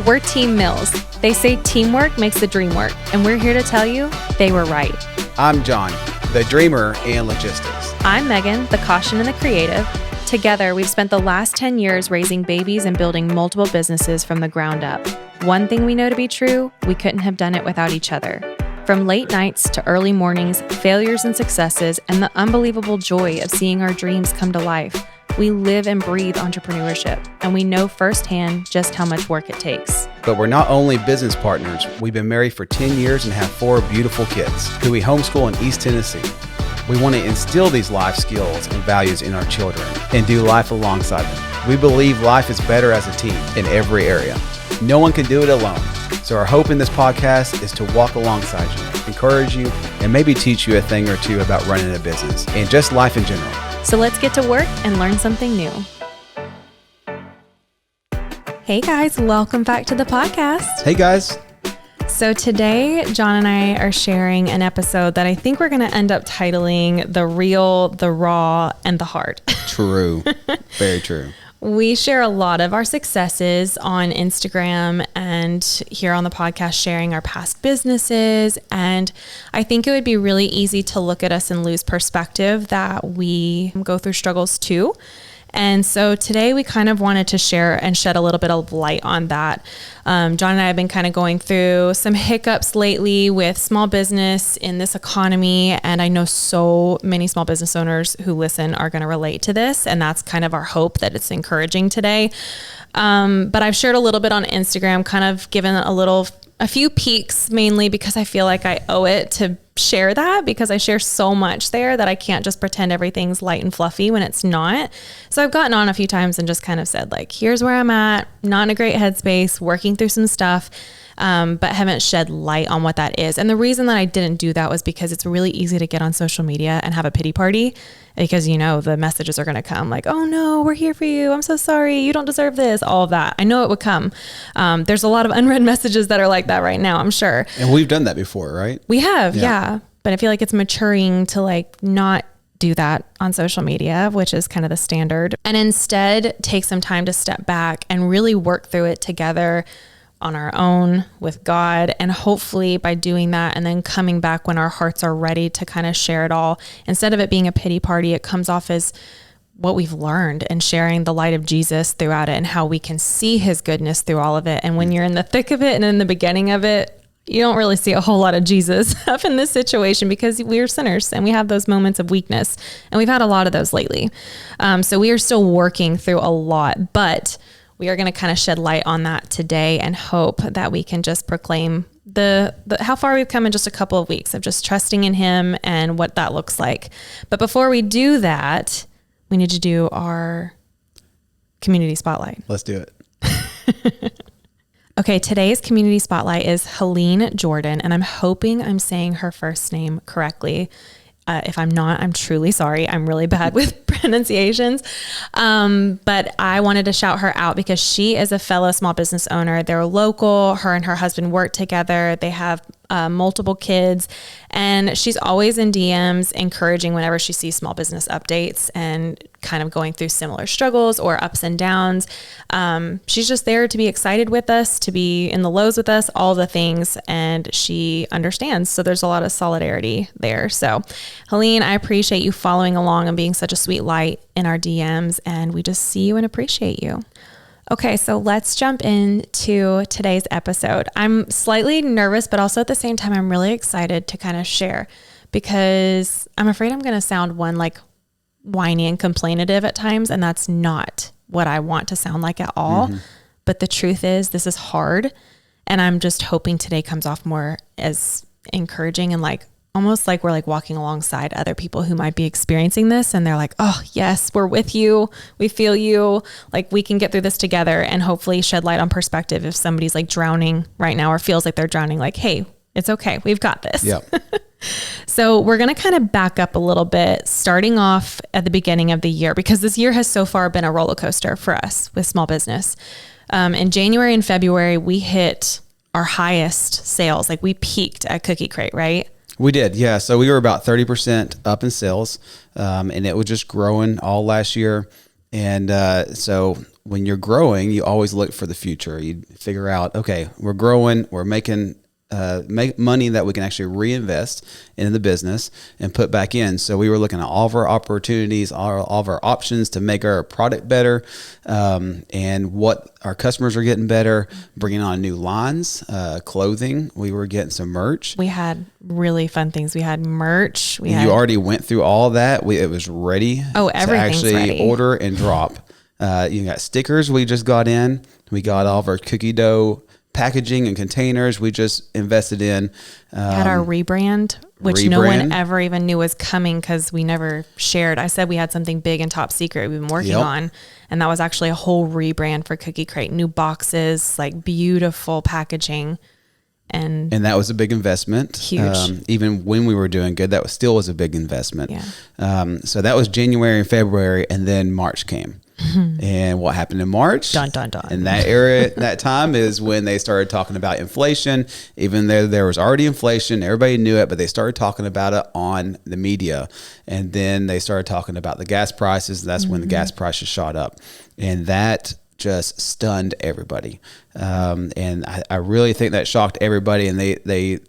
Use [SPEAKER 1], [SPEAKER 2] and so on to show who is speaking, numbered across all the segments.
[SPEAKER 1] we're Team Mills. They say teamwork makes the dream work, and we're here to tell you they were right.
[SPEAKER 2] I'm Jon, the dreamer and logistics.
[SPEAKER 1] I'm Megan, the caution and the creative. Together, we've spent the last 10 years raising babies and building multiple businesses from the ground up. One thing we know to be true, we couldn't have done it without each other. From late nights to early mornings, failures and successes, and the unbelievable joy of seeing our dreams come to life, we live and breathe entrepreneurship, and we know firsthand just how much work it takes.
[SPEAKER 2] But we're not only business partners, we've been married for 10 years and have 4 beautiful kids who we homeschool in East Tennessee. We want to instill these life skills and values in our children and do life alongside them. We believe life is better as a team in every area. No one can do it alone. So our hope in this podcast is to walk alongside you, encourage you, and maybe teach you a thing or two about running a business and just life in general.
[SPEAKER 1] So let's get to work and learn something new. Hey guys, welcome back to the podcast.
[SPEAKER 2] Hey guys.
[SPEAKER 1] So today, Jon and I are sharing an episode that I think we're going to end up titling The Real, The Raw, and The Hard.
[SPEAKER 2] True. Very true.
[SPEAKER 1] We share a lot of our successes on Instagram and here on the podcast, sharing our past businesses. And I think it would be really easy to look at us and lose perspective that we go through struggles too. And so today we kind of wanted to share and shed a little bit of light on that. Jon and I have been kind of going through some hiccups lately with small business in this economy. And I know so many small business owners who listen are going to relate to this. And that's kind of our hope that it's encouraging today. But I've shared a little bit on Instagram, kind of given a few peeks, mainly because I feel like I owe it to share that, because I share so much there that I can't just pretend everything's light and fluffy when it's not. So I've gotten on a few times and just kind of said, like, here's where I'm at, not in a great headspace, working through some stuff, but haven't shed light on what that is. And the reason that I didn't do that was because it's really easy to get on social media and have a pity party, because the messages are going to come like, oh no, we're here for you. I'm so sorry. You don't deserve this. All of that. I know it would come. There's a lot of unread messages that are like that right now, I'm sure.
[SPEAKER 2] And we've done that before, right?
[SPEAKER 1] We have. Yeah. But I feel like it's maturing to not do that on social media, which is kind of the standard, and instead take some time to step back and really work through it together on our own with God. And hopefully by doing that and then coming back when our hearts are ready to kind of share it all, instead of it being a pity party, it comes off as what we've learned and sharing the light of Jesus throughout it and how we can see his goodness through all of it. And when you're in the thick of it and in the beginning of it, you don't really see a whole lot of Jesus up in this situation, because we're sinners and we have those moments of weakness, and we've had a lot of those lately. So we are still working through a lot, but we are going to kind of shed light on that today and hope that we can just proclaim the how far we've come in just a couple of weeks of just trusting in him and what that looks like. But before we do that, we need to do our community spotlight.
[SPEAKER 2] Let's do it.
[SPEAKER 1] Okay, today's community spotlight is Helene Jordan, and I'm hoping I'm saying her first name correctly. If I'm not, I'm truly sorry. I'm really bad with pronunciations. But I wanted to shout her out because she is a fellow small business owner. They're local. Her and her husband work together. They have multiple kids, and she's always in DMs encouraging whenever she sees small business updates and kind of going through similar struggles or ups and downs. She's just there to be excited with us, to be in the lows with us, all the things, and she understands. So there's a lot of solidarity there. So Helene, I appreciate you following along and being such a sweet light in our DMs, and we just see you and appreciate you. Okay, so let's jump into today's episode. I'm slightly nervous, but also at the same time, I'm really excited to kind of share, because I'm afraid I'm going to sound whiny and complainative at times, and that's not what I want to sound like at all. Mm-hmm. But the truth is, this is hard, and I'm just hoping today comes off more as encouraging and almost like we're walking alongside other people who might be experiencing this, and they're like, oh yes, we're with you. We feel you. We can get through this together, and hopefully shed light on perspective if somebody's drowning right now or feels like they're drowning, hey, it's okay. We've got this. Yep. So we're going to kind of back up a little bit, starting off at the beginning of the year, because this year has so far been a roller coaster for us with small business. In January and February, we hit our highest sales. We peaked at Cookie Crate, right?
[SPEAKER 2] We did, yeah. So we were about 30% up in sales, and it was just growing all last year. And so when you're growing, you always look for the future. You figure out, okay, we're growing, we're making make money that we can actually reinvest into the business and put back in. So we were looking at all of our opportunities, all of our options to make our product better, and what our customers are getting better, bringing on new lines, clothing. We were getting some merch.
[SPEAKER 1] We had really fun things. We had merch.
[SPEAKER 2] You already went through all of that. It was ready
[SPEAKER 1] to actually
[SPEAKER 2] ready. Order and drop. You got stickers we just got in. We got all of our cookie dough packaging and containers we just invested in.
[SPEAKER 1] Had our rebrand, which no one ever even knew was coming because we never shared. I said we had something big and top secret we've been working on, and that was actually a whole rebrand for Cookie Crate. New boxes, like beautiful packaging. And
[SPEAKER 2] that was a big investment.
[SPEAKER 1] Huge.
[SPEAKER 2] Even when we were doing good, that still was a big investment.
[SPEAKER 1] Yeah.
[SPEAKER 2] So that was January and February, and then March came. And what happened in March?
[SPEAKER 1] Dun, dun, dun.
[SPEAKER 2] And that time is when they started talking about inflation. Even though there was already inflation, everybody knew it, but they started talking about it on the media. And then they started talking about the gas prices. That's when the gas prices shot up. And that just stunned everybody. And I really think that shocked everybody. And they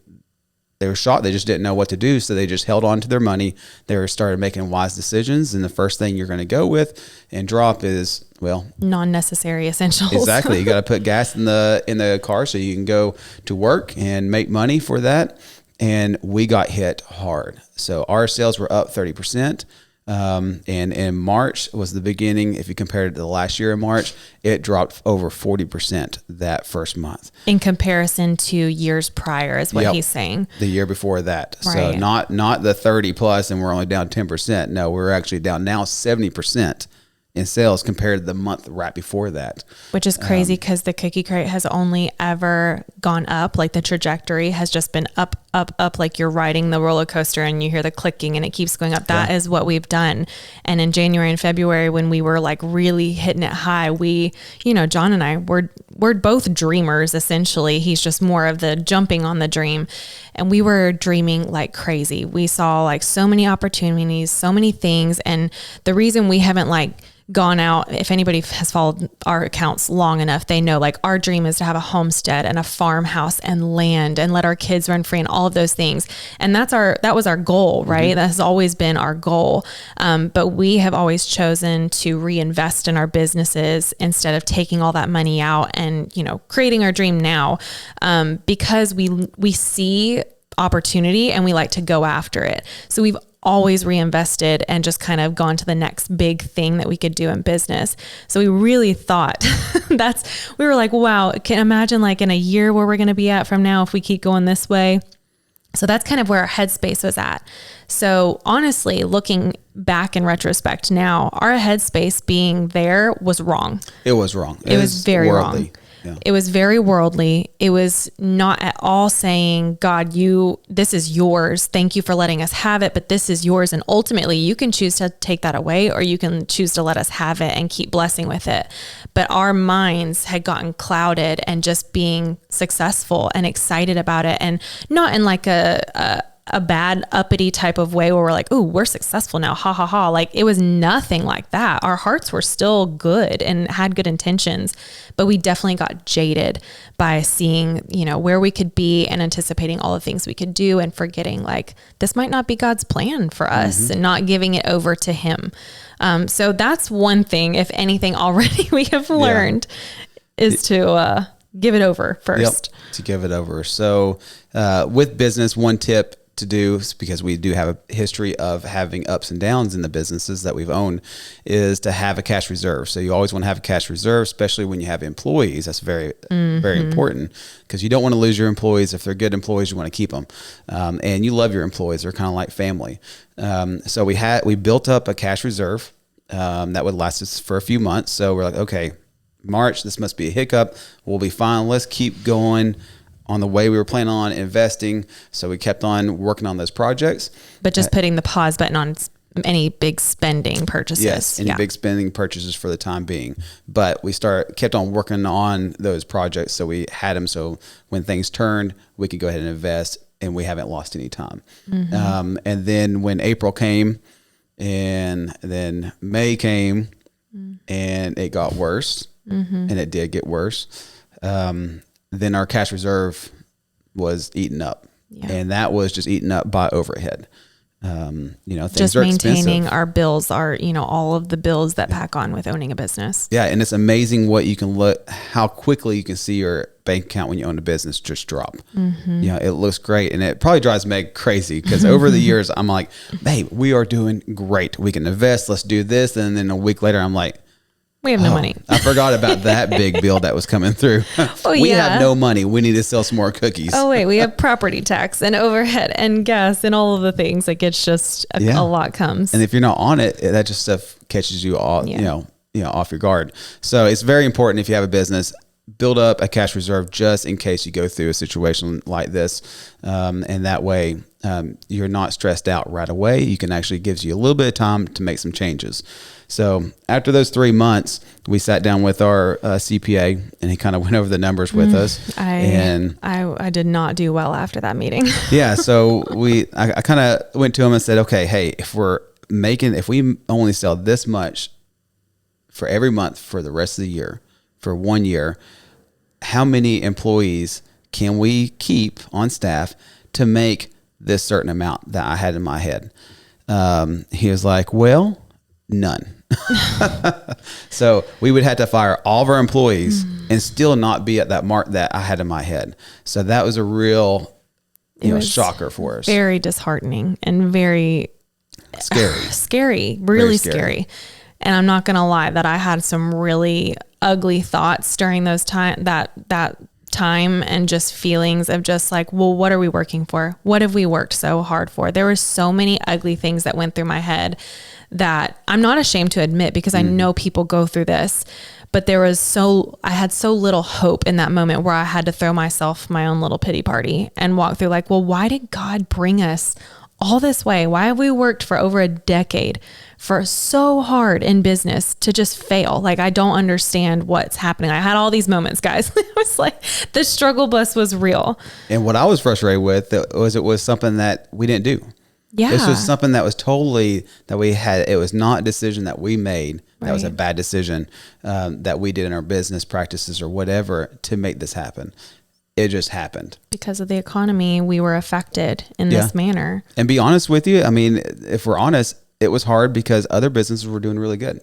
[SPEAKER 2] were shocked. They just didn't know what to do. So they just held on to their money. They started making wise decisions. And the first thing you're going to go with and drop is, well,
[SPEAKER 1] non-necessary essentials.
[SPEAKER 2] Exactly. You got to put gas in the car so you can go to work and make money for that. And we got hit hard. So our sales were up 30%. And in March was the beginning. If you compared it to the last year in March, it dropped over 40% that first month.
[SPEAKER 1] In comparison to years prior is what he's saying.
[SPEAKER 2] The year before that.
[SPEAKER 1] Right.
[SPEAKER 2] So not the 30 plus and we're only down 10%. No, we're actually down now 70% in sales compared to the month right before that.
[SPEAKER 1] Which is crazy because the Cookie Crate has only ever gone up. Like the trajectory has just been up, up, up, like you're riding the roller coaster and you hear the clicking and it keeps going up. That is what we've done. And in January and February, when we were like really hitting it high, Jon and I, we're both dreamers essentially. He's just more of the jumping on the dream. And we were dreaming like crazy. We saw like so many opportunities, so many things. And the reason we haven't like gone out, if anybody has followed our accounts long enough, they know like our dream is to have a homestead and a farmhouse and land and let our kids run free and all of those things. And that was our goal, right? Mm-hmm. That has always been our goal. But we have always chosen to reinvest in our businesses instead of taking all that money out and, creating our dream now, because we see opportunity and we like to go after it. So we've always reinvested and just kind of gone to the next big thing that we could do in business. So we really thought we were like, wow, can imagine like in a year where we're going to be at from now if we keep going this way. So that's kind of where our headspace was at. So honestly, looking back in retrospect now, our headspace being there was wrong.
[SPEAKER 2] It was wrong.
[SPEAKER 1] It was very
[SPEAKER 2] worldly.
[SPEAKER 1] Wrong. Yeah. It was very worldly. It was not at all saying, God, this is yours. Thank you for letting us have it, but this is yours. And ultimately you can choose to take that away, or you can choose to let us have it and keep blessing with it. But our minds had gotten clouded and just being successful and excited about it, and not in like a bad uppity type of way where we're like, oh, we're successful now. Ha ha ha. Like it was nothing like that. Our hearts were still good and had good intentions, but we definitely got jaded by seeing, where we could be and anticipating all the things we could do and forgetting like, this might not be God's plan for us, and not giving it over to him. So that's one thing, if anything already we have learned is to, give it over first.
[SPEAKER 2] Yep, to give it over. So, with business, one tip to do, because we do have a history of having ups and downs in the businesses that we've owned, is to have a cash reserve. So you always want to have a cash reserve, especially when you have employees. That's very, very important, because you don't want to lose your employees. If they're good employees, you want to keep them. And you love your employees. They're kind of like family. So we built up a cash reserve that would last us for a few months. So we're like, okay, March, this must be a hiccup. We'll be fine. Let's keep going on the way we were planning on investing. So we kept on working on those projects.
[SPEAKER 1] But just putting the pause button on any big spending purchases.
[SPEAKER 2] Yes, any big spending purchases for the time being. But we kept on working on those projects. So we had them so when things turned, we could go ahead and invest, and we haven't lost any time. Mm-hmm. And then when April came and then May came, and it got worse. and it did get worse. Then our cash reserve was eaten up, and that was just eaten up by overhead. Things
[SPEAKER 1] just
[SPEAKER 2] are
[SPEAKER 1] maintaining
[SPEAKER 2] expensive.
[SPEAKER 1] our bills are, all of the bills that pack on with owning a business.
[SPEAKER 2] Yeah. And it's amazing how quickly you can see your bank account when you own a business just drop. It looks great. And it probably drives Meg crazy because over the years, I'm like, babe, we are doing great. We can invest. Let's do this. And then a week later, I'm like,
[SPEAKER 1] we have no money.
[SPEAKER 2] I forgot about that big bill that was coming through. We have no money. We need to sell some more cookies.
[SPEAKER 1] Oh, wait, we have property tax and overhead and gas and all of the things. Like it's just a lot comes.
[SPEAKER 2] And if you're not on it, that just stuff catches you all, off your guard. So it's very important if you have a business, build up a cash reserve just in case you go through a situation like this. And that way you're not stressed out right away. You can actually gives you a little bit of time to make some changes. So after those 3 months, we sat down with our CPA and he kind of went over the numbers with us.
[SPEAKER 1] I did not do well after that meeting.
[SPEAKER 2] So I kind of went to him and said, okay, hey, if we only sell this much for every month for the rest of the year, for 1 year, how many employees can we keep on staff to make this certain amount that I had in my head? He was like, well, none. So we would have to fire all of our employees and still not be at that mark that I had in my head. So that was a real shocker for us.
[SPEAKER 1] Very disheartening and very scary, really scary. And I'm not going to lie that I had some really ugly thoughts during those that time and just feelings of just like, well, what are we working for? What have we worked so hard for? There were so many ugly things that went through my head that I'm not ashamed to admit because I know people go through this, but I had so little hope in that moment where I had to throw myself my own little pity party and walk through like, well, why did God bring us all this way? Why have we worked for over a decade for so hard in business to just fail? Like, I don't understand what's happening. I had all these moments, guys. It was like the struggle bus was real.
[SPEAKER 2] And what I was frustrated with it was something that we didn't do.
[SPEAKER 1] Yeah.
[SPEAKER 2] This was something that was totally that we had. It was not a decision that we made. That was a bad decision that we did in our business practices or whatever to make this happen. It just happened. Because
[SPEAKER 1] of the economy, we were affected in this manner.
[SPEAKER 2] And be honest with you, I mean, if we're honest, it was hard because other businesses were doing really good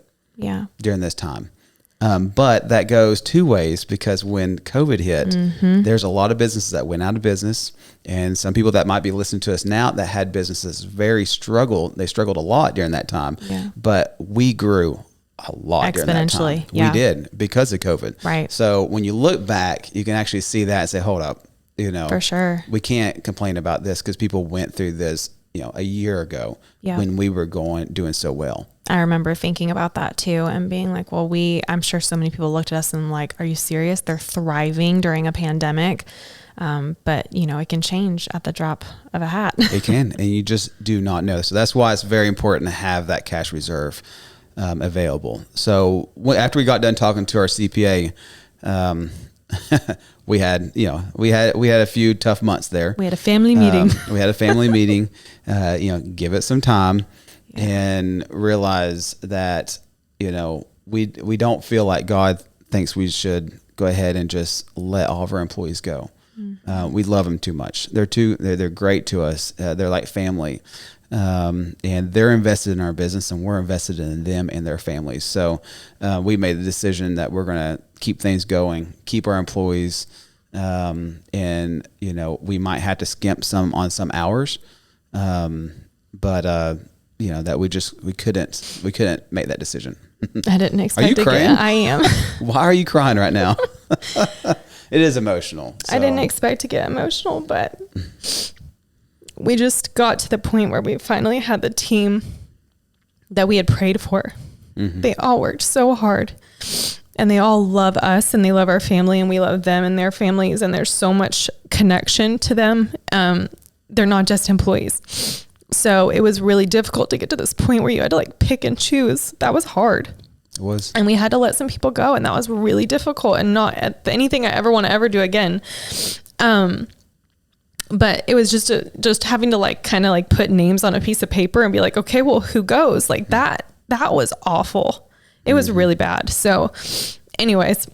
[SPEAKER 2] during this time. But that goes two ways because when COVID hit, there's a lot of businesses that went out of business. And some people that might be listening to us now that had businesses they struggled a lot during that time. Yeah. But we grew a lot during that time. We did because of COVID.
[SPEAKER 1] Right.
[SPEAKER 2] So when you look back, you can actually see that and say, hold up,
[SPEAKER 1] for sure,
[SPEAKER 2] we can't complain about this because people went through this, a year ago when we were doing so well.
[SPEAKER 1] I remember thinking about that too and being like, well, I'm sure so many people looked at us and like, are you serious? They're thriving during a pandemic. But it can change at the drop of a hat.
[SPEAKER 2] It can, and you just do not know. So that's why it's very important to have that cash reserve available. So after we got done talking to our CPA, we had a few tough months there.
[SPEAKER 1] We had a family meeting.
[SPEAKER 2] Give it some time and realize that, we don't feel like God thinks we should go ahead and just let all of our employees go. We love them too much. They're great to us. They're like family. And they're invested in our business and we're invested in them and their families. So, we made the decision that we're going to keep things going, keep our employees. And we might have to skimp on some hours. But that we couldn't make that decision.
[SPEAKER 1] I didn't expect
[SPEAKER 2] Are you crying?
[SPEAKER 1] I am.
[SPEAKER 2] Why are you crying right now? It is emotional. So.
[SPEAKER 1] I didn't expect to get emotional, but we just got to the point where we finally had the team that we had prayed for. Mm-hmm. They all worked so hard and they all love us and they love our family and we love them and their families. And there's so much connection to them. They're not just employees. So it was really difficult to get to this point where you had to like pick and choose. That was hard.
[SPEAKER 2] It was.
[SPEAKER 1] And we had to let some people go and that was really difficult and not anything I ever want to ever do again. But it was just having to like kind of like put names on a piece of paper and be like, okay, well, who goes? Like that was awful. It was really bad. So, anyways,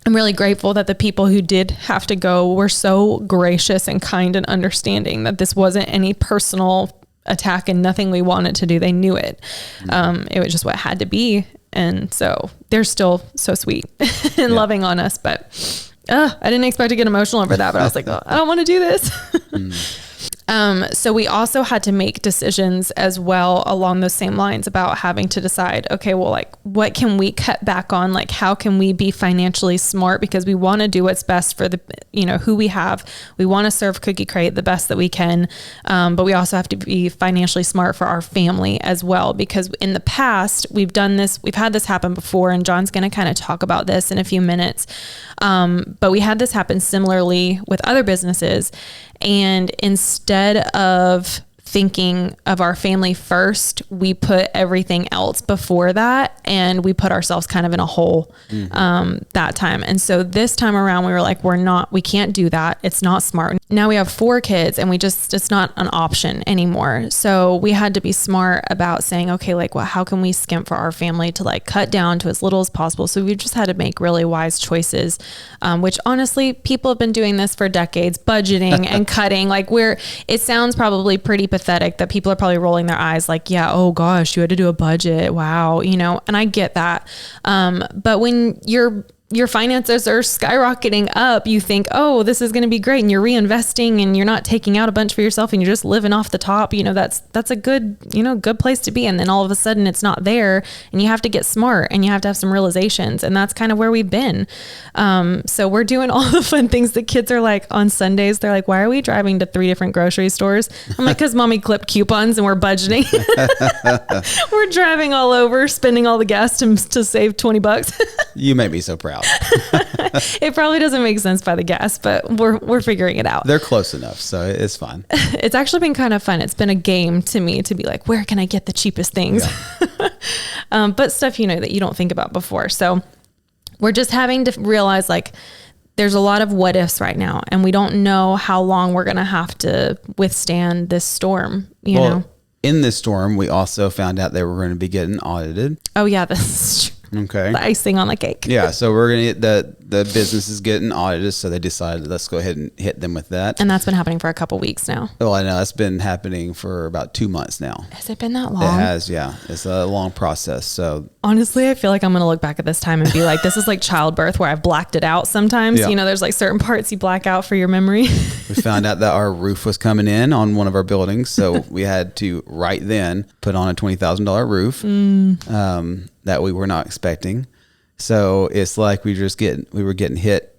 [SPEAKER 1] I'm really grateful that the people who did have to go were so gracious and kind and understanding, that this wasn't any personal attack and nothing we wanted to do. They knew it. It was just what had to be. And so they're still so sweet and loving on us, but I didn't expect to get emotional over that, but I was like, oh, I don't want to do this. So we also had to make decisions as well along those same lines about having to decide, okay, well, like, what can we cut back on? Like, how can we be financially smart? Because we want to do what's best for the, who we have. We want to serve Cookie Crate the best that we can. But we also have to be financially smart for our family as well, because in the past we've had this happen before, and John's going to kind of talk about this in a few minutes. But we had this happen similarly with other businesses. And instead of thinking of our family first, we put everything else before that, and we put ourselves kind of in a hole that time. And so this time around, we were like, we can't do that. It's not smart. Now we have 4 kids, and it's not an option anymore. So we had to be smart about saying, okay, like, well, how can we skimp for our family to like cut down to as little as possible? So we just had to make really wise choices, which honestly, people have been doing this for decades, budgeting and cutting. Like it sounds probably pretty pathetic that people are probably rolling their eyes like, yeah, oh gosh, you had to do a budget. Wow. And I get that. But when your finances are skyrocketing up, you think, oh, this is going to be great. And you're reinvesting, and you're not taking out a bunch for yourself, and you're just living off the top. That's a good place to be. And then all of a sudden it's not there, and you have to get smart, and you have to have some realizations. And that's kind of where we've been. So we're doing all the fun things. The kids are like, on Sundays, they're like, why are we driving to 3 different grocery stores? I'm like, cause mommy clipped coupons and we're budgeting. We're driving all over, spending all the gas to save $20.
[SPEAKER 2] You make me so proud.
[SPEAKER 1] It probably doesn't make sense by the gas, but we're figuring it out.
[SPEAKER 2] They're close enough, so it's fun.
[SPEAKER 1] It's actually been kind of fun. It's been a game to me to be like, where can I get the cheapest things? Yeah. But stuff that you don't think about before. So we're just having to realize, like, there's a lot of what ifs right now, and we don't know how long we're going to have to withstand this storm, you know?
[SPEAKER 2] In this storm, we also found out that we're going to be getting audited.
[SPEAKER 1] Oh yeah, this is true.
[SPEAKER 2] Okay.
[SPEAKER 1] The icing on the cake.
[SPEAKER 2] Yeah. So we're going to get the business is getting audited. So they decided, let's go ahead and hit them with that.
[SPEAKER 1] And that's been happening for a couple weeks now.
[SPEAKER 2] Oh, I know. That's been happening for about 2 months now.
[SPEAKER 1] Has it been that long?
[SPEAKER 2] It has. Yeah. It's a long process. So
[SPEAKER 1] honestly, I feel like I'm going to look back at this time and be like, this is like childbirth where I've blacked it out sometimes. Yeah. There's like certain parts you black out for your memory.
[SPEAKER 2] We found out that our roof was coming in on one of our buildings. So we had to right then put on a $20,000 roof that we were not expecting. So it's like we were getting hit.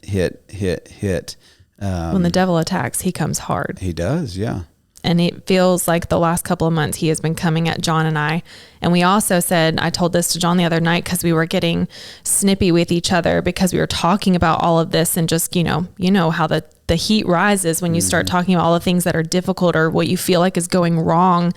[SPEAKER 1] When the devil attacks, he comes hard.
[SPEAKER 2] He does, yeah.
[SPEAKER 1] And it feels like the last couple of months he has been coming at Jon and I. And we also said, I told this to Jon the other night because we were getting snippy with each other because we were talking about all of this, and just, you know how the heat rises when you start talking about all the things that are difficult or what you feel like is going wrong.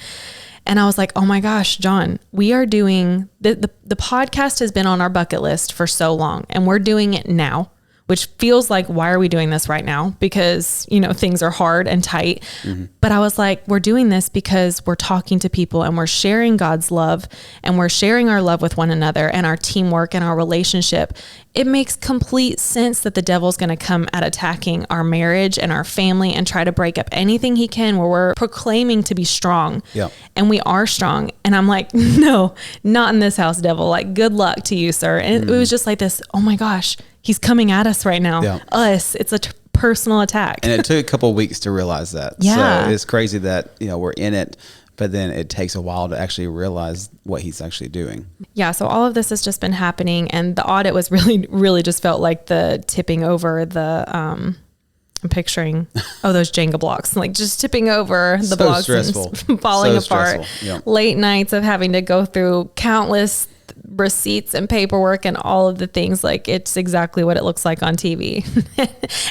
[SPEAKER 1] And I was like, oh my gosh, Jon, we are doing the podcast has been on our bucket list for so long, and we're doing it now, which feels like, why are we doing this right now? Because, things are hard and tight. Mm-hmm. But I was like, we're doing this because we're talking to people, and we're sharing God's love, and we're sharing our love with one another and our teamwork and our relationship. It makes complete sense that the devil's going to come at attacking our marriage and our family and try to break up anything he can where we're proclaiming to be strong. Yeah. And we are strong. And I'm like, no, not in this house, devil. Like, good luck to you, sir. And it was just like this, oh my gosh, he's coming at us right now. Yeah. It's a personal attack.
[SPEAKER 2] And it took a couple of weeks to realize that.
[SPEAKER 1] Yeah.
[SPEAKER 2] So it's crazy that, we're in it, but then it takes a while to actually realize what he's actually doing.
[SPEAKER 1] Yeah. So all of this has just been happening, and the audit was really, really just felt like the tipping over the, I'm picturing, those Jenga blocks, like just tipping over the blocks and falling apart. Yeah. Late nights of having to go through countless receipts and paperwork and all of the things. Like, it's exactly what it looks like on TV.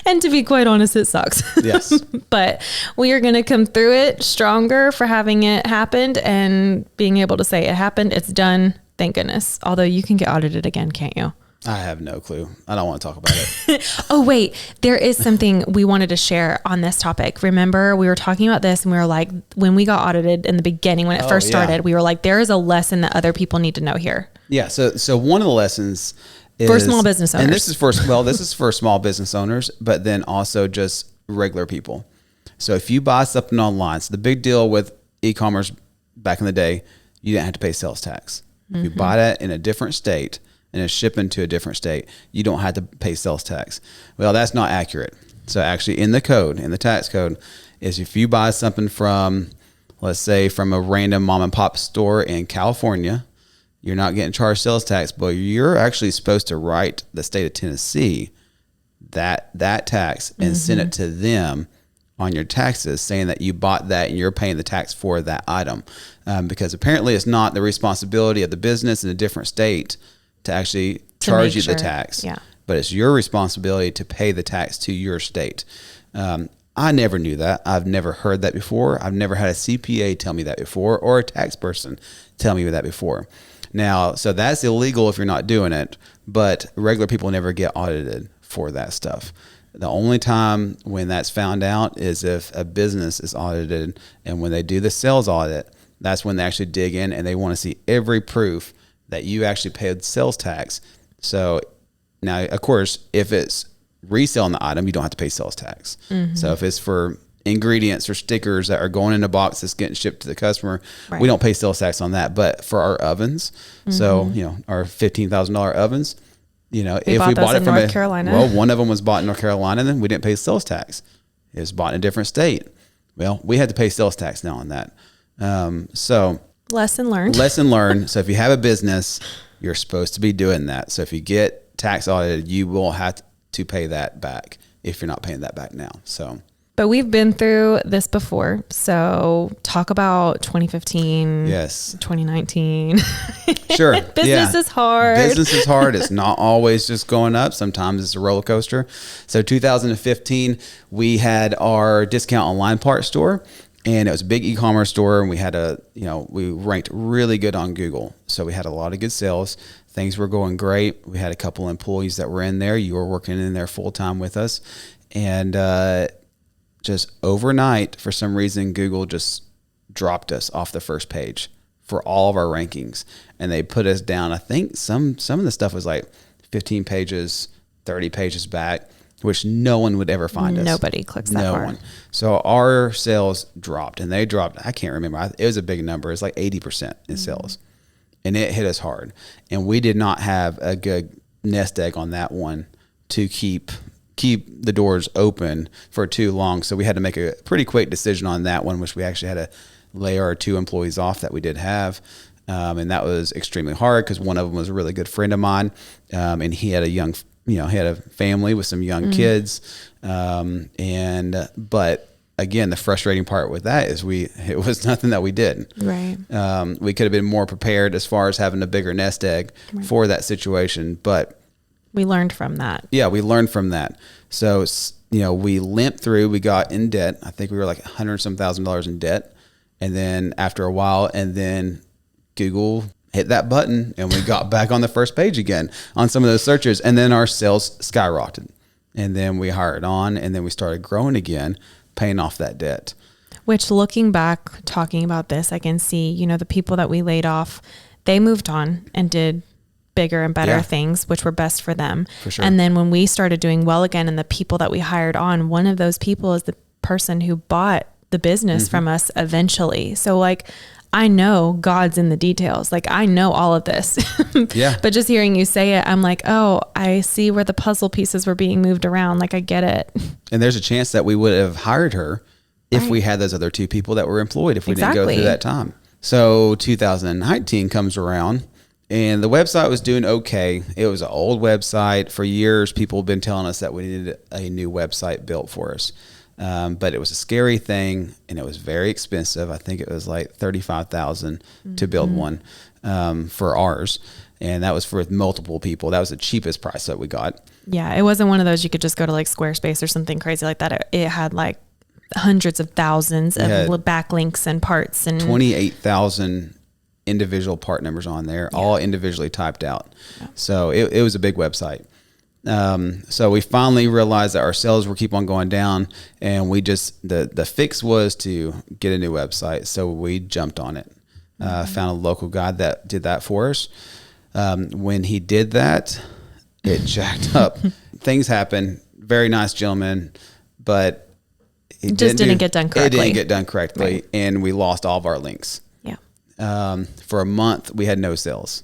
[SPEAKER 1] And to be quite honest, it sucks.
[SPEAKER 2] Yes.
[SPEAKER 1] But we are going to come through it stronger for having it happened and being able to say it happened. It's done. Thank goodness. Although you can get audited again, can't you?
[SPEAKER 2] I have no clue. I don't want to talk about it.
[SPEAKER 1] Oh, wait, there is something we wanted to share on this topic. Remember, we were talking about this, and we were like, when we got audited in the beginning, when it first started, we were like, there is a lesson that other people need to know here.
[SPEAKER 2] Yeah. So one of the lessons
[SPEAKER 1] For small business owners.
[SPEAKER 2] And this is for small business owners, but then also just regular people. So if you buy something online, so the big deal with e-commerce back in the day, you didn't have to pay sales tax. If you buy that in a different state and it's shipping to a different state, you don't have to pay sales tax. Well, that's not accurate. So actually in the tax code, is if you buy something from, let's say, from a random mom and pop store in California, you're not getting charged sales tax, but you're actually supposed to write the state of Tennessee that tax and send it to them on your taxes, saying that you bought that and you're paying the tax for that item. Because apparently it's not the responsibility of the business in a different state to actually charge you the tax, but it's your responsibility to pay the tax to your state. I never knew that. I've never heard that before. I've never had a CPA tell me that before, or a tax person tell me that before. Now, so that's illegal if you're not doing it, but regular people never get audited for that stuff. The only time when that's found out is if a business is audited, and when they do the sales audit, that's when they actually dig in and they want to see every proof that you actually paid sales tax. So now, of course, if it's reselling the item, you don't have to pay sales tax. So if it's for ingredients or stickers that are going in a box that's getting shipped to the customer, we don't pay sales tax on that. But for our ovens, so our $15,000 ovens, if we bought it from
[SPEAKER 1] North Carolina,
[SPEAKER 2] well, one of them was bought in North Carolina, and then we didn't pay sales tax. It was bought in a different state. Well, we had to pay sales tax now on that. So
[SPEAKER 1] lesson learned.
[SPEAKER 2] So if you have a business, you're supposed to be doing that. So if you get tax audited, you will have to pay that back if you're not paying that back now.
[SPEAKER 1] But we've been through this before. So talk about 2015, 2019.
[SPEAKER 2] Sure.
[SPEAKER 1] Business is hard.
[SPEAKER 2] Business is hard. It's not always just going up. Sometimes it's a roller coaster. So 2015, we had our discount online part store, and it was a big e-commerce store, and we had we ranked really good on Google. So we had a lot of good sales. Things were going great. We had a couple employees that were in there. You were working in there full time with us. And just overnight, for some reason, Google just dropped us off the first page for all of our rankings. And they put us down. I think some of the stuff was like 15 pages, 30 pages back, which no one would ever find us.
[SPEAKER 1] Nobody clicks that far. No one.
[SPEAKER 2] So our sales dropped, and they dropped, I can't remember. It was a big number. It's like 80% in sales. And it hit us hard. And we did not have a good nest egg on that one to keep the doors open for too long. So we had to make a pretty quick decision on that one, which we actually had to lay our 2 employees off that we did have. And that was extremely hard because one of them was a really good friend of mine. And he had he had a family with some young kids. But again, the frustrating part with that is it was nothing that we did.
[SPEAKER 1] Right.
[SPEAKER 2] We could have been more prepared as far as having a bigger nest egg for that situation, but
[SPEAKER 1] we learned from that.
[SPEAKER 2] Yeah, we learned from that. So, we limped through, we got in debt. I think we were like $100,000 in debt. And then after a while, and then Google hit that button and we got back on the first page again on some of those searches. And then our sales skyrocketed. And then we hired on, and then we started growing again, paying off that debt.
[SPEAKER 1] Which, looking back, talking about this, I can see, the people that we laid off, they moved on and did bigger and better things, which were best for them.
[SPEAKER 2] For sure.
[SPEAKER 1] And then when we started doing well again, and the people that we hired on, one of those people is the person who bought the business from us eventually. So I know God's in the details. I know all of this. But just hearing you say it, I'm like, oh, I see where the puzzle pieces were being moved around. I get it.
[SPEAKER 2] And there's a chance that we would have hired her if we had those other 2 people that were employed, if we didn't go through that time. So 2019 comes around, and the website was doing okay. It was an old website. For years, people have been telling us that we needed a new website built for us. But it was a scary thing, and it was very expensive. I think it was like $35,000 to build one for ours. And that was for multiple people. That was the cheapest price that we got.
[SPEAKER 1] Yeah, it wasn't one of those you could just go to Squarespace or something crazy like that. It had hundreds of thousands of backlinks and parts, and
[SPEAKER 2] 28,000 individual part numbers on there, all individually typed out. So it was a big website. So we finally realized that our sales were keep on going down, and we just, the fix was to get a new website. So we jumped on it, found a local guy that did that for us. When he did that, It jacked up. Things happen. Very nice gentleman, but
[SPEAKER 1] it just didn't get done correctly.
[SPEAKER 2] It didn't get done correctly,
[SPEAKER 1] right.
[SPEAKER 2] And we lost all of our links.
[SPEAKER 1] Yeah.
[SPEAKER 2] For a month, we had no sales.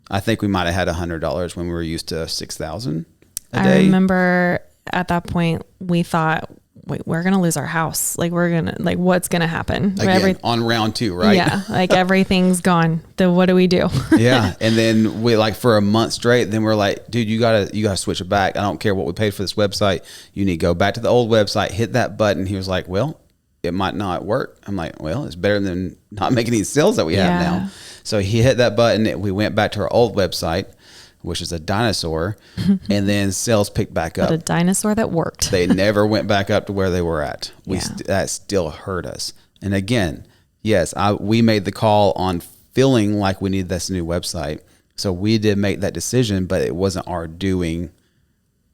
[SPEAKER 2] I think we might have had $100 when we were used to $6,000 a day.
[SPEAKER 1] I remember at that point we thought, wait, we're going to lose our house. Like what's going to happen?
[SPEAKER 2] Again, on round 2, right?
[SPEAKER 1] Yeah. Like everything gone. Then what do we do?
[SPEAKER 2] Yeah. And then we for a month straight, then we're like, dude, you gotta switch it back. I don't care what we paid for this website. You need to go back to the old website, hit that button. He was like, well, it might not work. I'm like, well, it's better than not making any sales that we have now. So he hit that button. We went back to our old website, which is a dinosaur, and then sales picked back up.
[SPEAKER 1] But a dinosaur that worked.
[SPEAKER 2] They never went back up to where they were at. That still hurt us. And again, yes, we made the call on feeling like we needed this new website. So we did make that decision, but it wasn't our doing.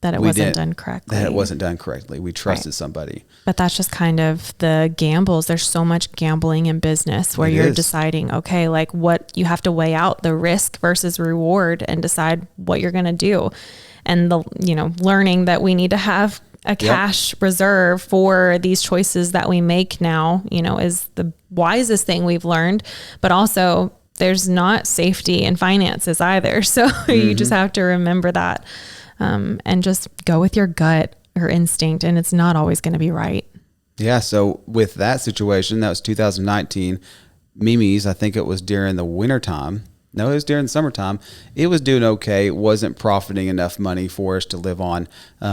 [SPEAKER 1] That it wasn't done correctly.
[SPEAKER 2] That it wasn't done correctly. We trusted somebody.
[SPEAKER 1] But that's just kind of the gambles. There's so much gambling in business where you're deciding, okay, like what you have to weigh out the risk versus reward and decide what you're going to do. And learning that we need to have a cash reserve for these choices that we make now, is the wisest thing we've learned. But also there's not safety in finances either. So you just have to remember that. And just go with your gut or instinct, and it's not always going to be right.
[SPEAKER 2] Yeah. So with that situation, that was 2019. Mimi's, I think it was during the winter time. No, it was during the summertime. It was doing okay. It wasn't profiting enough money for us to live on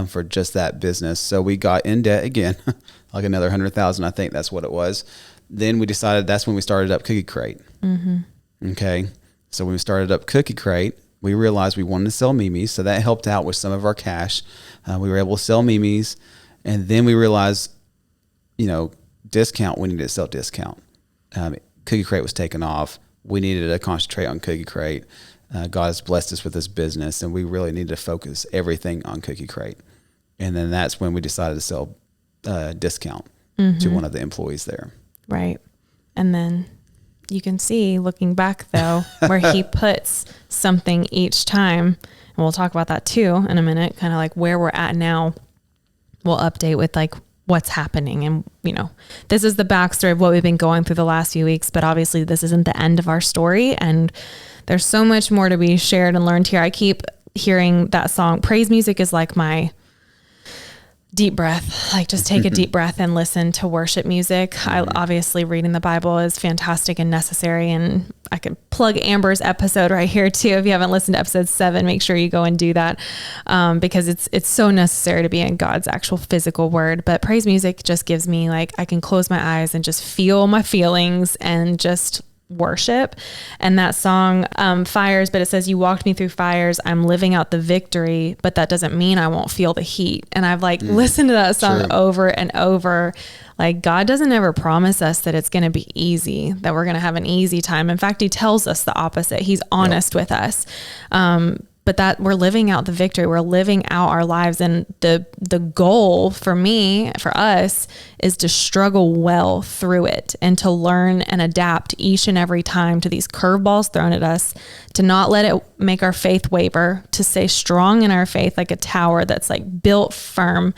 [SPEAKER 2] for just that business. So we got in debt again, like another $100,000. I think that's what it was. Then we decided that's when we started up Cookie Crate. Mm-hmm. Okay. So when we started up Cookie Crate, we realized we wanted to sell Mimi's, so that helped out with some of our cash. We were able to sell Mimi's, and then we realized, discount, we needed to sell discount. Cookie Crate was taken off. We needed to concentrate on Cookie Crate. God has blessed us with this business, and we really needed to focus everything on Cookie Crate. And then that's when we decided to sell discount to one of the employees there.
[SPEAKER 1] Right. And then you can see, looking back though, where he puts something each time, and we'll talk about that too in a minute, kind of like where we're at now. We'll update with like what's happening. And, this is the backstory of what we've been going through the last few weeks, but obviously this isn't the end of our story. And there's so much more to be shared and learned here. I keep hearing that song. Praise music is like my deep breath, like just take a deep breath and listen to worship music. I obviously reading the Bible is fantastic and necessary. And I could plug Amber's episode right here too. If you haven't listened to episode 7, make sure you go and do that. Because it's so necessary to be in God's actual physical word. But praise music just gives me like, I can close my eyes and just feel my feelings and just worship. And that song, fires, but it says, you walked me through fires. I'm living out the victory, but that doesn't mean I won't feel the heat. And I've listened to that song over and over. Like God doesn't ever promise us that it's going to be easy, that we're going to have an easy time. In fact, he tells us the opposite. He's honest with us. But that we're living out the victory. We're living out our lives. And the goal for us is to struggle well through it and to learn and adapt each and every time to these curveballs thrown at us, to not let it make our faith waver, to stay strong in our faith like a tower that's like built firm,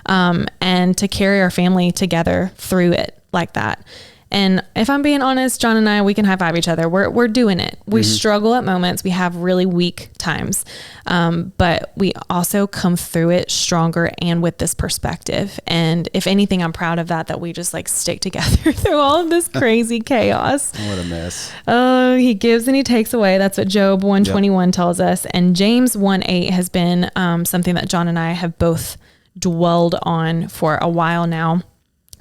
[SPEAKER 1] and to carry our family together through it like that. And if I'm being honest, Jon and I, we can high five each other. We're doing it. We struggle at moments. We have really weak times. But we also come through it stronger and with this perspective. And if anything, I'm proud of that we just like stick together through all of this crazy chaos.
[SPEAKER 2] What a mess.
[SPEAKER 1] Oh, he gives and he takes away. That's what Job 121 tells us. And James 1:8 has been something that Jon and I have both dwelled on for a while now.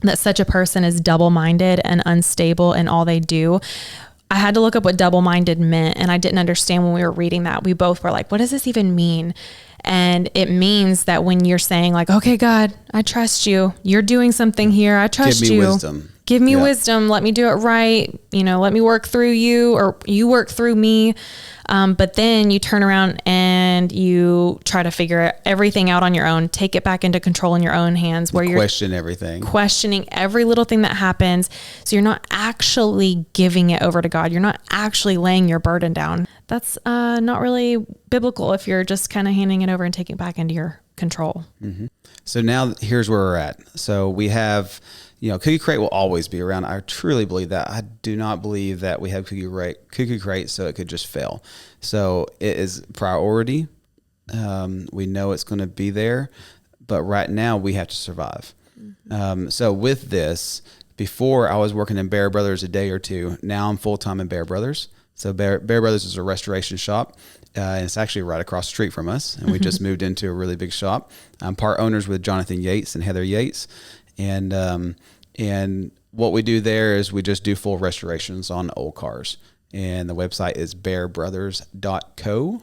[SPEAKER 1] That such a person is double-minded and unstable in all they do. I had to look up what double-minded meant, and I didn't understand when we were reading that. We both were like, what does this even mean? And it means that when you're saying like, okay, God, I trust you. You're doing something here. I trust you.
[SPEAKER 2] Give me wisdom.
[SPEAKER 1] Give me wisdom. Let me do it right. Let me work through you, or you work through me. But then you turn around and you try to figure everything out on your own, take it back into control in your own hands, where you're questioning every little thing that happens. So you're not actually giving it over to God. You're not actually laying your burden down. that's not really biblical if you're just kind of handing it over and taking it back into your control.
[SPEAKER 2] Mm-hmm. So now here's where we're at. So we have, Cookie Crate will always be around. I truly believe that. I do not believe that we have Cookie Crate so it could just fail. So it is priority. We know it's going to be there, but right now we have to survive. So with this, before I was working in Bear Brothers a day or two. Now I'm full-time in Bear Brothers. So Bear Brothers is a restoration shop. And it's actually right across the street from us. And we just moved into a really big shop. I'm part owners with Jonathan Yates and Heather Yates. And what we do there is we just do full restorations on old cars. And the website is bearbrothers.co.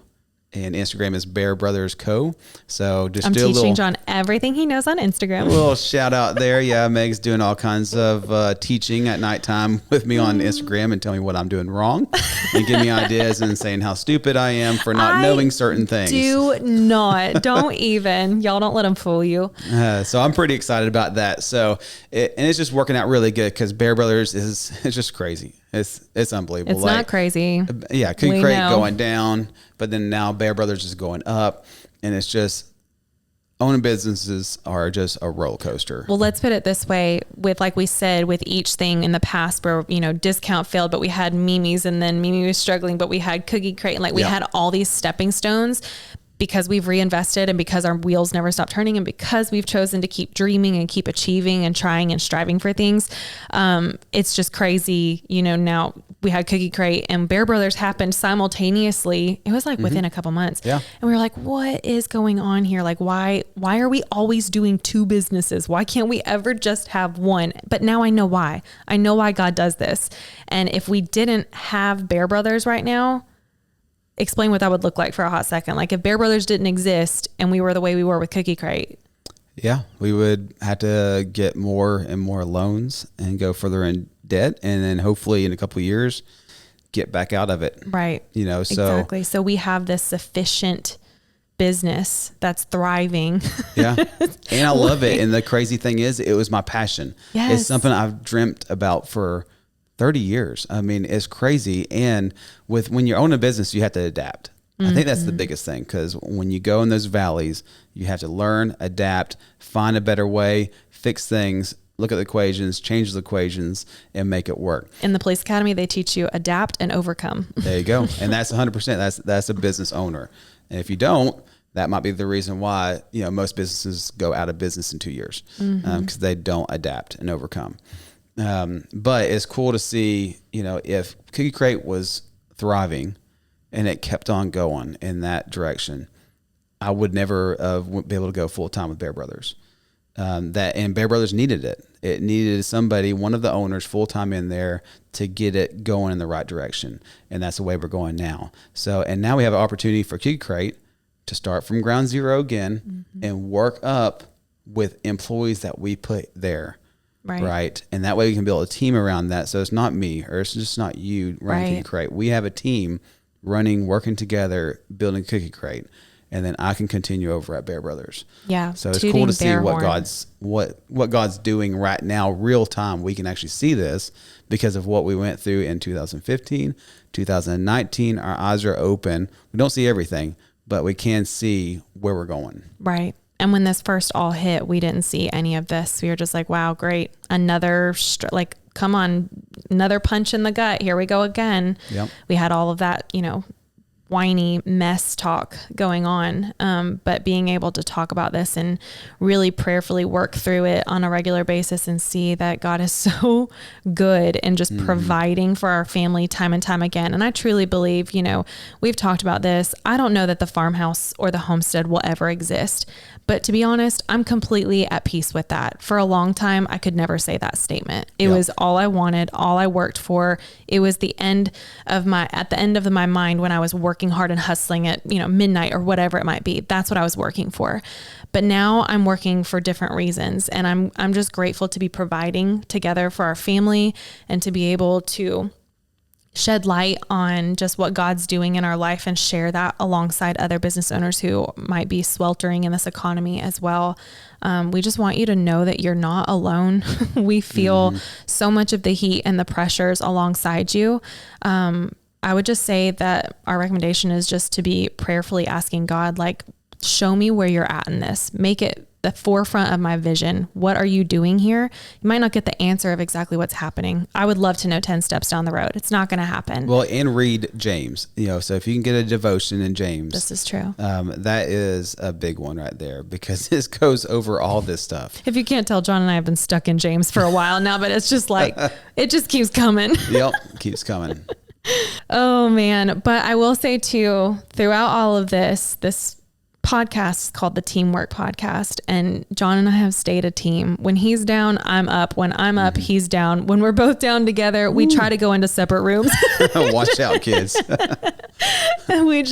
[SPEAKER 2] And Instagram is Bear Brothers Co. So just
[SPEAKER 1] I'm
[SPEAKER 2] do a little.
[SPEAKER 1] teaching John everything he knows on Instagram.
[SPEAKER 2] A little shout out there. Yeah, Meg's doing all kinds of teaching at nighttime with me on Instagram and telling me what I'm doing wrong and giving me ideas and saying how stupid I am for not knowing certain things.
[SPEAKER 1] Don't even. Y'all don't let them fool you.
[SPEAKER 2] So I'm pretty excited about that. So it's just working out really good because Bear Brothers it's just crazy. It's unbelievable.
[SPEAKER 1] It's not crazy.
[SPEAKER 2] Yeah, Cookie Crate going down, but then now Bear Brothers is going up, and it's just owning businesses are just a roller coaster.
[SPEAKER 1] Well, let's put it this way: with like we said, with each thing in the past, where discount failed, but we had Mimi's, and then Mimi was struggling, but we had Cookie Crate, and we had all these stepping stones. Because we've reinvested and because our wheels never stop turning and because we've chosen to keep dreaming and keep achieving and trying and striving for things, it's just crazy. Now we had Cookie Crate and Bear Brothers happened simultaneously. It was within a couple months. Yeah. And we were like, what is going on here? Why are we always doing two businesses? Why can't we ever just have one? But now I know why. I know why God does this. And if we didn't have Bear Brothers right now, explain what that would look like for a hot second. If Bear Brothers didn't exist and we were the way we were with Cookie Crate.
[SPEAKER 2] Yeah, we would have to get more and more loans and go further in debt. And then hopefully in a couple of years, get back out of it.
[SPEAKER 1] Right. Exactly. So we have this sufficient business that's thriving.
[SPEAKER 2] Yeah. And I love it. And the crazy thing is, it was my passion.
[SPEAKER 1] Yes.
[SPEAKER 2] It's something I've dreamt about for 30 years. I mean, it's crazy. And when you own a business, you have to adapt. I think that's the biggest thing, because when you go in those valleys, you have to learn, adapt, find a better way, fix things, look at the equations, change the equations, and make it work.
[SPEAKER 1] In the Police Academy, they teach you adapt and overcome.
[SPEAKER 2] There you go. And that's 100%. That's a business owner. And if you don't, that might be the reason why, most businesses go out of business in 2 years, because they don't adapt and overcome. But it's cool to see, if Cookie Crate was thriving and it kept on going in that direction, I would never be able to go full time with Bear Brothers. And Bear Brothers needed it. It needed somebody, one of the owners, full time in there to get it going in the right direction. And that's the way we're going now. So, and now we have an opportunity for Cookie Crate to start from ground zero again and work up with employees that we put there. Right. And that way we can build a team around that. So it's not me, or it's just not you running Cookie Crate. We have a team working together, building Cookie Crate. And then I can continue over at Bear Brothers. Yeah. So it's cool to see what God's doing right now, real time. We can actually see this because of what we went through in 2015, 2019. Our eyes are open. We don't see everything, but we can see where we're going.
[SPEAKER 1] Right. And when this first all hit, we didn't see any of this. We were just like, wow, great. Another, come on, another punch in the gut. Here we go again. Yep. We had all of that, whiny mess talk going on. But being able to talk about this and really prayerfully work through it on a regular basis and see that God is so good and just providing for our family time and time again. And I truly believe, we've talked about this. I don't know that the farmhouse or the homestead will ever exist. But to be honest, I'm completely at peace with that. For a long time, I could never say that statement. It was all I wanted, all I worked for. It was at the end of my mind when I was working hard and hustling at, midnight or whatever it might be. That's what I was working for. But now I'm working for different reasons. And I'm just grateful to be providing together for our family and to be able to shed light on just what God's doing in our life and share that alongside other business owners who might be sweltering in this economy as well. We just want you to know that you're not alone. We feel so much of the heat and the pressures alongside you. I would just say that our recommendation is just to be prayerfully asking God, like, show me where you're at in this. Make it the forefront of my vision. What are you doing here? You might not get the answer of exactly what's happening. I would love to know 10 steps down the road. It's not going to happen.
[SPEAKER 2] Well, and read James, so if you can get a devotion in James,
[SPEAKER 1] this is true.
[SPEAKER 2] That is a big one right there, because this goes over all this stuff.
[SPEAKER 1] If you can't tell, Jon and I have been stuck in James for a while now, but it's just like, it just keeps coming.
[SPEAKER 2] Yep. Keeps coming.
[SPEAKER 1] Oh man. But I will say too, throughout all of this podcast is called the Teamwork Podcast, and Jon and I have stayed a team. When he's down, I'm up. When I'm up, he's down. When we're both down together, we try to go into separate rooms.
[SPEAKER 2] Watch out, kids.
[SPEAKER 1] And we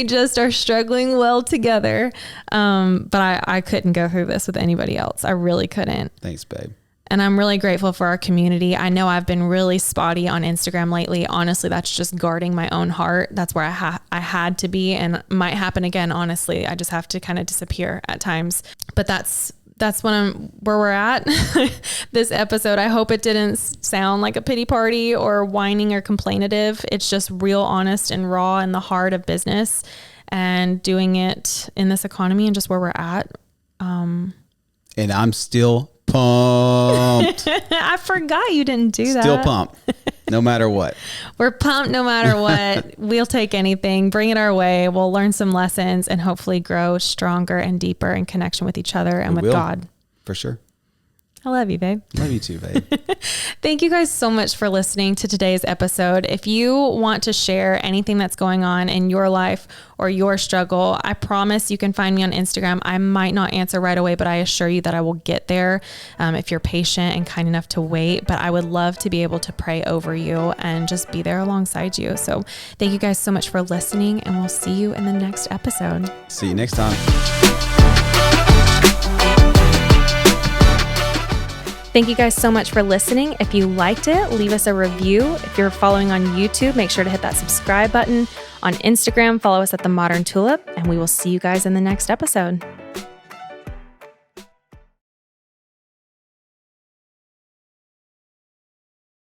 [SPEAKER 1] just are struggling well together. But I couldn't go through this with anybody else. I really couldn't.
[SPEAKER 2] Thanks, babe.
[SPEAKER 1] And I'm really grateful for our community. I know I've been really spotty on Instagram lately. Honestly, that's just guarding my own heart. That's where I had to be, and might happen again. Honestly, I just have to kind of disappear at times. But that's where we're at. This episode, I hope it didn't sound like a pity party or whining or complainative. It's just real, honest, and raw in the heart of business and doing it in this economy and just where we're at.
[SPEAKER 2] And I'm still pumped.
[SPEAKER 1] I forgot you didn't do that.
[SPEAKER 2] Still pumped, no matter what.
[SPEAKER 1] We're pumped no matter what. We'll take anything, bring it our way. We'll learn some lessons and hopefully grow stronger and deeper in connection with each other and with God.
[SPEAKER 2] For sure.
[SPEAKER 1] I love you, babe.
[SPEAKER 2] Love you too, babe.
[SPEAKER 1] Thank you guys so much for listening to today's episode. If you want to share anything that's going on in your life or your struggle, I promise you can find me on Instagram. I might not answer right away, but I assure you that I will get there if you're patient and kind enough to wait. But I would love to be able to pray over you and just be there alongside you. So thank you guys so much for listening, and we'll see you in the next episode.
[SPEAKER 2] See you next time.
[SPEAKER 1] Thank you guys so much for listening. If you liked it, leave us a review. If you're following on YouTube, make sure to hit that subscribe button. On Instagram, follow us at The Modern Tulip, and we will see you guys in the next episode.